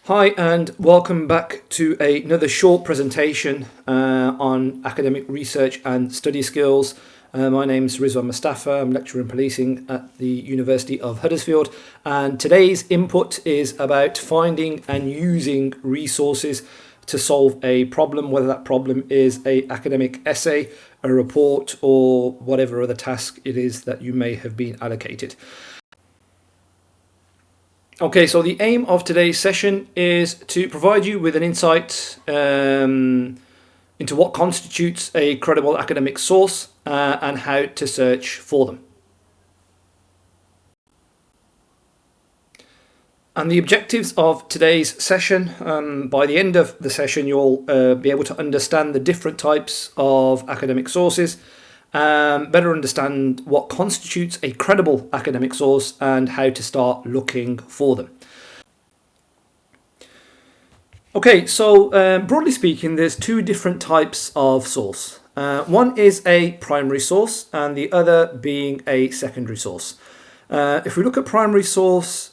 Hi and welcome back to another short presentation on academic research and study skills. My name is Rizwan Mustafa. I'm lecturer in policing at the University of Huddersfield, and today's input is about finding and using resources to solve a problem, whether that problem is an academic essay, a report, or whatever other task it is that you may have been allocated. Okay, so the aim of today's session is to provide you with an insight into what constitutes a credible academic source and how to search for them. And the objectives of today's session, by the end of the session, you'll be able to understand the different types of academic sources, better understand what constitutes a credible academic source and how to start looking for them. Okay, so broadly speaking, there's two different types of source. One is a primary source and the other being a secondary source. If we look at primary source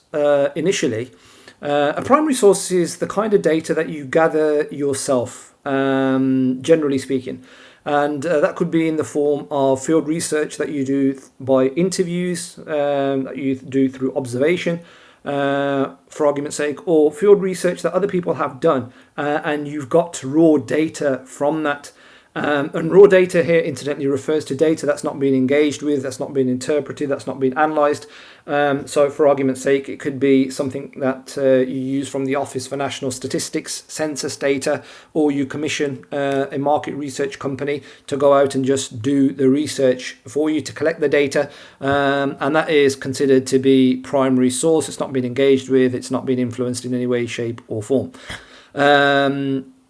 initially, a primary source is the kind of data that you gather yourself, generally speaking. And that could be in the form of field research that you do by interviews, that you do through observation, for argument's sake, or field research that other people have done, and you've got raw data from that. And raw data here, incidentally, refers to data that's not been engaged with, that's not been interpreted, that's not been analysed. So for argument's sake, it could be something that you use from the Office for National Statistics, census data, or you commission a market research company to go out and just do the research for you to collect the data. And that is considered to be primary source. It's not been engaged with, it's not been influenced in any way, shape or form.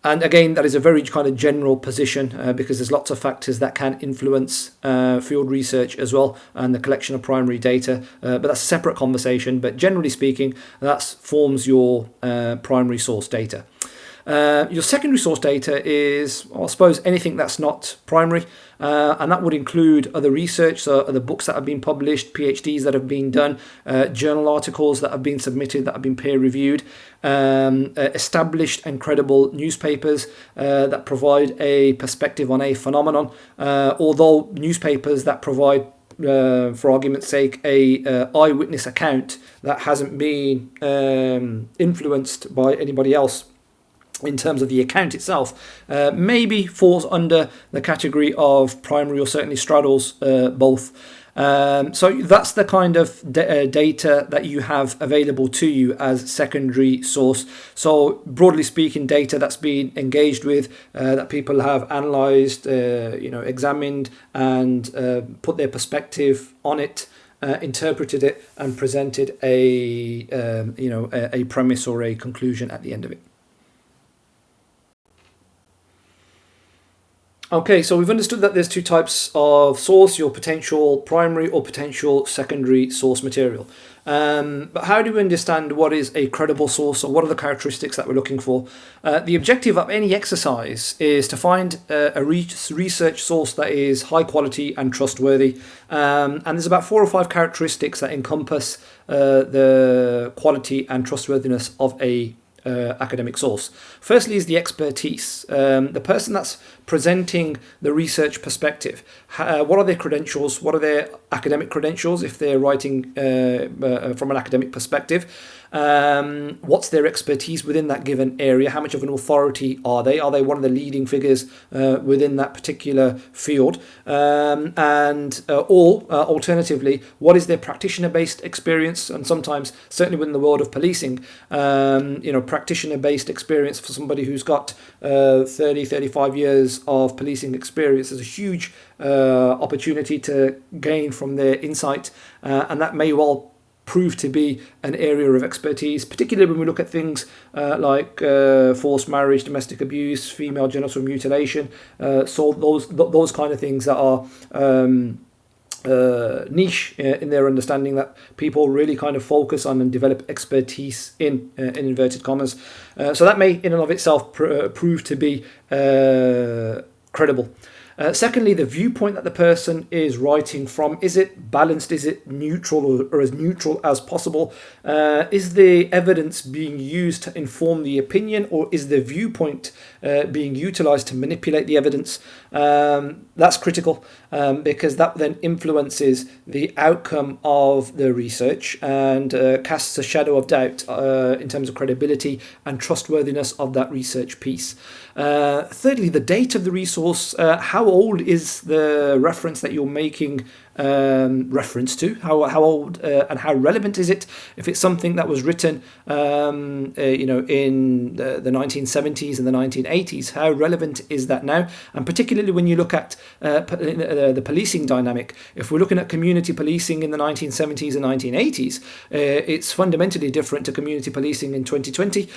And again, that is a very kind of general position because there's lots of factors that can influence field research as well and the collection of primary data. But that's a separate conversation. But generally speaking, that forms your primary source data. Your secondary source data is, I suppose, anything that's not primary, and that would include other research, so other books that have been published, PhDs that have been done, journal articles that have been submitted, that have been peer-reviewed, established and credible newspapers that provide a perspective on a phenomenon, although newspapers that provide for argument's sake, a eyewitness account that hasn't been influenced by anybody else in terms of the account itself, maybe falls under the category of primary or certainly straddles both. So that's the kind of data that you have available to you as secondary source. So broadly speaking, data that's been engaged with, that people have analysed, examined and put their perspective on it, interpreted it and presented a premise or a conclusion at the end of it. Okay, so we've understood that there's two types of source, your potential primary or potential secondary source material. But how do we understand what is a credible source or what are the characteristics that we're looking for? The objective of any exercise is to find a research source that is high quality and trustworthy. And there's about 4 or 5 characteristics that encompass the quality and trustworthiness of a academic source. Firstly is the expertise. The person that's presenting the research perspective. What are their credentials? What are their academic credentials if they're writing from an academic perspective? What's their expertise within that given area? How much of an authority are they? Are they one of the leading figures within that particular field? Alternatively, what is their practitioner-based experience? And sometimes, certainly within the world of policing, practitioner-based experience for somebody who's got 30, 35 years of policing experience is a huge opportunity to gain from their insight, and that may well prove to be an area of expertise, particularly when we look at things like forced marriage, domestic abuse, female genital mutilation, so those kind of things that are niche in their understanding that people really kind of focus on and develop expertise in inverted commas. So that may in and of itself prove to be credible. Secondly, the viewpoint that the person is writing from, is it balanced? Is it neutral, or as neutral as possible? Is the evidence being used to inform the opinion, or is the viewpoint being utilized to manipulate the evidence? That's critical, because that then influences the outcome of the research and casts a shadow of doubt in terms of credibility and trustworthiness of that research piece. Thirdly, the date of the resource. How old is the reference that you're making reference to? How old and how relevant is it? If it's something that was written, in the 1970s and the 1980s, how relevant is that now? And particularly when you look at the policing dynamic, if we're looking at community policing in the 1970s and 1980s, it's fundamentally different to community policing in 2020.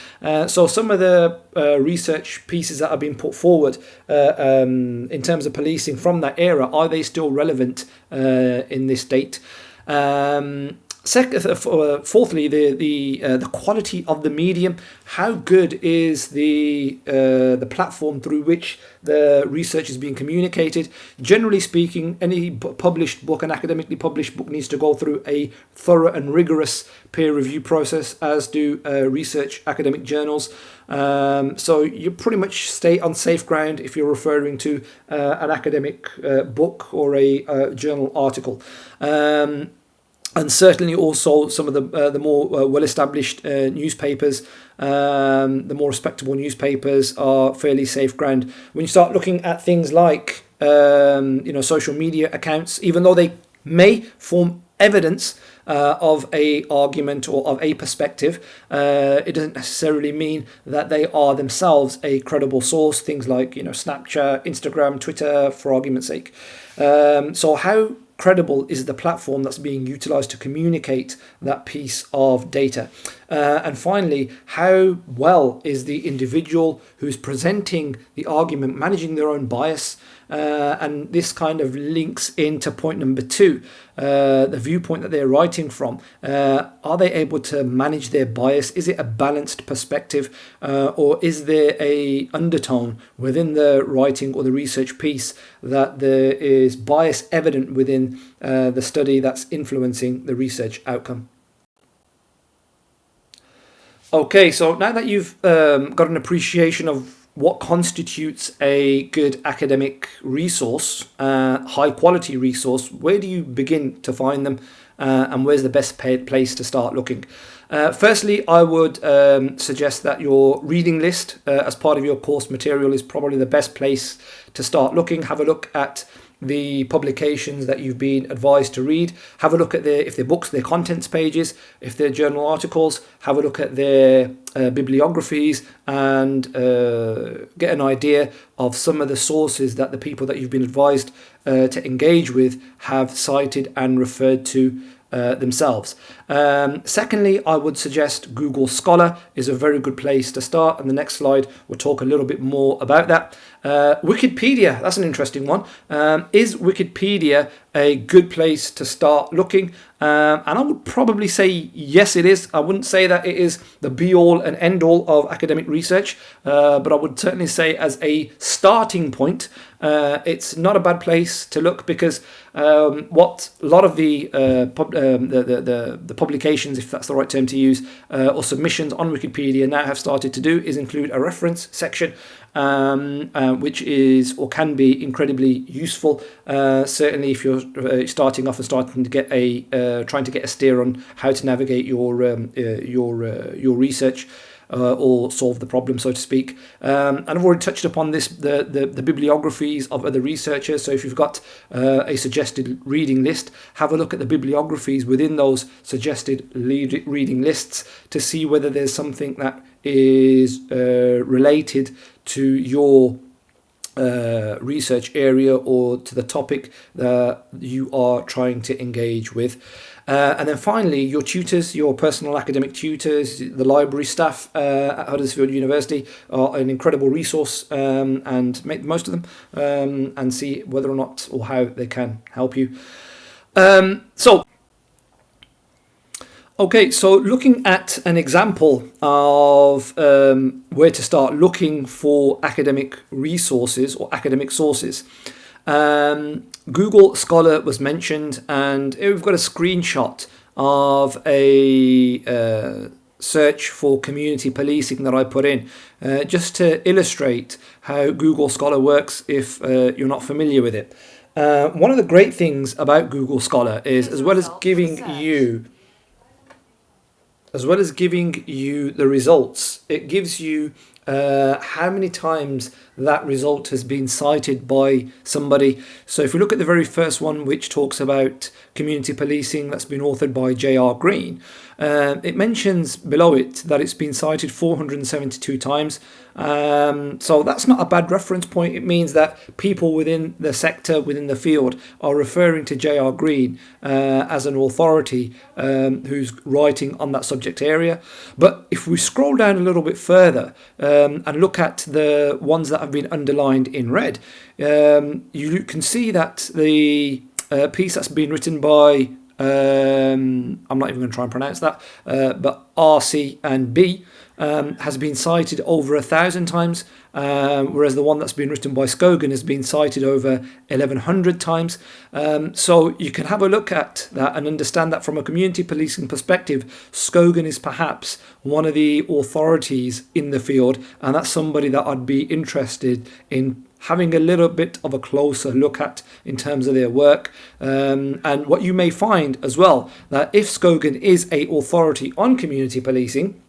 So some of the research pieces that have been put forward in terms of policing from that era, are they still relevant in this date? Fourthly, the quality of the medium. How good is the platform through which the research is being communicated? Generally speaking, any published book, an academically published book, needs to go through a thorough and rigorous peer review process, as do research academic journals. So you pretty much stay on safe ground if you're referring to an academic book or a journal article. And certainly also some of the more well-established newspapers, the more respectable newspapers, are fairly safe ground. When you start looking at things like social media accounts, even though they may form evidence of a argument or of a perspective, it doesn't necessarily mean that they are themselves a credible source. Things like Snapchat, Instagram, Twitter, for argument's sake. So how credible is the platform that's being utilized to communicate that piece of data? And finally, how well is the individual who's presenting the argument managing their own bias? And this kind of links into point number 2, the viewpoint that they're writing from. Are they able to manage their bias? Is it a balanced perspective, or is there a undertone within the writing or the research piece that there is bias evident within the study that's influencing the research outcome? Okay, so now that you've got an appreciation of what constitutes a good academic resource, high quality resource, where do you begin to find them, and where's the best place to start looking? Firstly, I would suggest that your reading list as part of your course material is probably the best place to start looking. Have a look at the publications that you've been advised to read. Have a look at if they're books, their contents pages. If they're journal articles, have a look at their bibliographies, and get an idea of some of the sources that the people that you've been advised to engage with have cited and referred to themselves. Secondly, I would suggest Google Scholar is a very good place to start, and the next slide will talk a little bit more about that. Wikipedia, that's an interesting one. Is Wikipedia a good place to start looking? And I would probably say yes, it is. I wouldn't say that it is the be-all and end-all of academic research, but I would certainly say as a starting point, it's not a bad place to look, because what a lot of the publications, if that's the right term to use, or submissions on Wikipedia now have started to do is include a reference section, which is or can be incredibly useful. Certainly, if you're starting off and starting to get trying to get a steer on how to navigate your research. Or solve the problem, so to speak. And I've already touched upon this, the bibliographies of other researchers. So if you've got a suggested reading list, have a look at the bibliographies within those suggested reading lists to see whether there's something that is related to your research area or to the topic that you are trying to engage with. And then finally, your tutors, your personal academic tutors, the library staff at Huddersfield University are an incredible resource, and make the most of them, and see whether or not or how they can help you. Okay, so looking at an example of where to start looking for academic resources or academic sources. Google Scholar was mentioned, and here we've got a screenshot of a search for community policing that I put in, just to illustrate how Google Scholar works if you're not familiar with it. One of the great things about Google Scholar is, as well as giving you the results, it gives you how many times that result has been cited by somebody. So if we look at the very first one, which talks about community policing, that's been authored by J.R. Green, it mentions below it that it's been cited 472 times. So that's not a bad reference point. It means that people within the sector, within the field, are referring to J.R. Green as an authority who's writing on that subject area. But if we scroll down a little bit further and look at the ones that have been underlined in red, you can see that the piece that's been written by, I'm not even going to try and pronounce that, but RC and B, has been cited over 1,000 times, whereas the one that's been written by Skogan has been cited over 1,100 times. So you can have a look at that and understand that from a community policing perspective, Skogan is perhaps one of the authorities in the field, and that's somebody that I'd be interested in having a little bit of a closer look at in terms of their work. And what you may find as well, that if Skogan is a authority on community policing,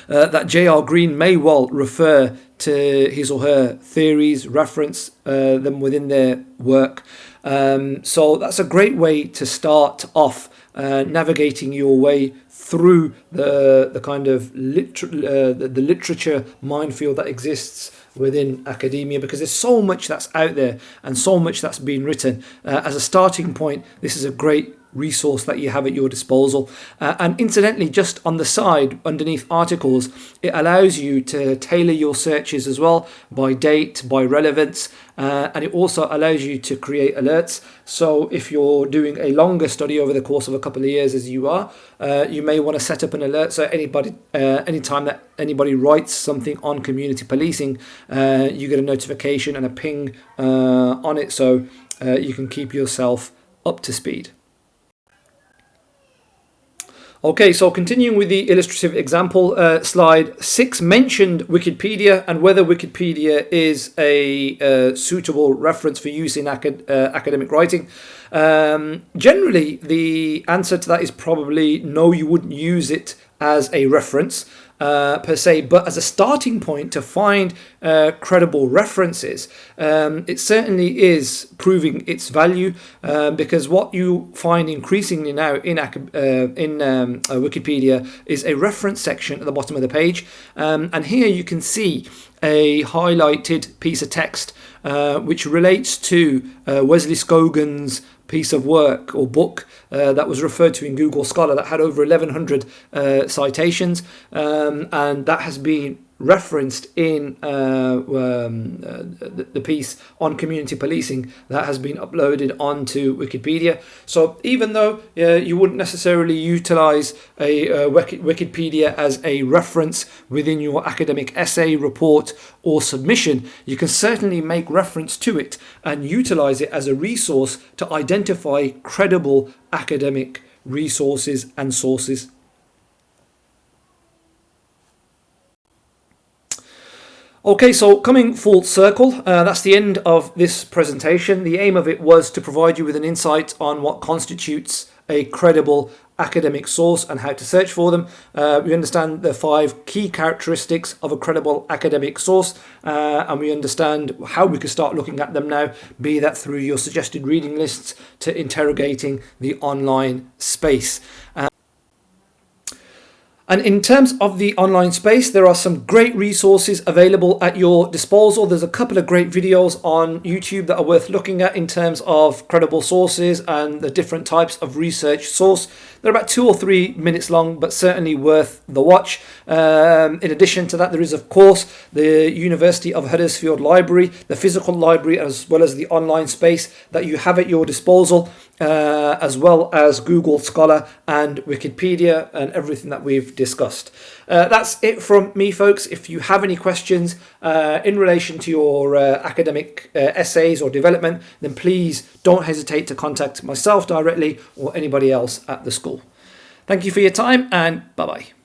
that J.R. Green may well refer to his or her theories, reference them within their work. So that's a great way to start off navigating your way through the kind of the literature minefield that exists within academia, because there's so much that's out there and so much that's been written. As a starting point, this is a great resource that you have at your disposal. And incidentally, just on the side underneath articles, it allows you to tailor your searches as well by date, by relevance, and it also allows you to create alerts. So if you're doing a longer study over the course of a couple of years, as you are, you may want to set up an alert so anytime that anybody writes something on community policing, you get a notification and a ping on it, so you can keep yourself up to speed. Okay, so continuing with the illustrative example, slide 6 mentioned Wikipedia and whether Wikipedia is a suitable reference for use in academic writing. Generally, the answer to that is probably no, you wouldn't use it as a reference per se, but as a starting point to find credible references, it certainly is proving its value, because what you find increasingly now in Wikipedia is a reference section at the bottom of the page, and here you can see a highlighted piece of text which relates to Wesley Skogan's piece of work or book that was referred to in Google Scholar that had over 1,100 citations, and that has been referenced in the piece on community policing that has been uploaded onto Wikipedia. So even though you wouldn't necessarily utilize a Wikipedia as a reference within your academic essay, report or submission, you can certainly make reference to it and utilize it as a resource to identify credible academic resources and sources. Okay, so coming full circle, that's the end of this presentation. The aim of it was to provide you with an insight on what constitutes a credible academic source and how to search for them. We understand the 5 key characteristics of a credible academic source, and we understand how we could start looking at them now, be that through your suggested reading lists to interrogating the online space. And in terms of the online space, there are some great resources available at your disposal. There's a couple of great videos on YouTube that are worth looking at in terms of credible sources and the different types of research source. They're about 2 or 3 minutes long, but certainly worth the watch. In addition to that, there is, of course, the University of Huddersfield Library, the physical library, as well as the online space that you have at your disposal. as well as Google Scholar and Wikipedia and everything that we've discussed. That's it from me, folks. If you have any questions in relation to your academic essays or development, then please don't hesitate to contact myself directly or anybody else at the school. Thank you for your time, and bye-bye.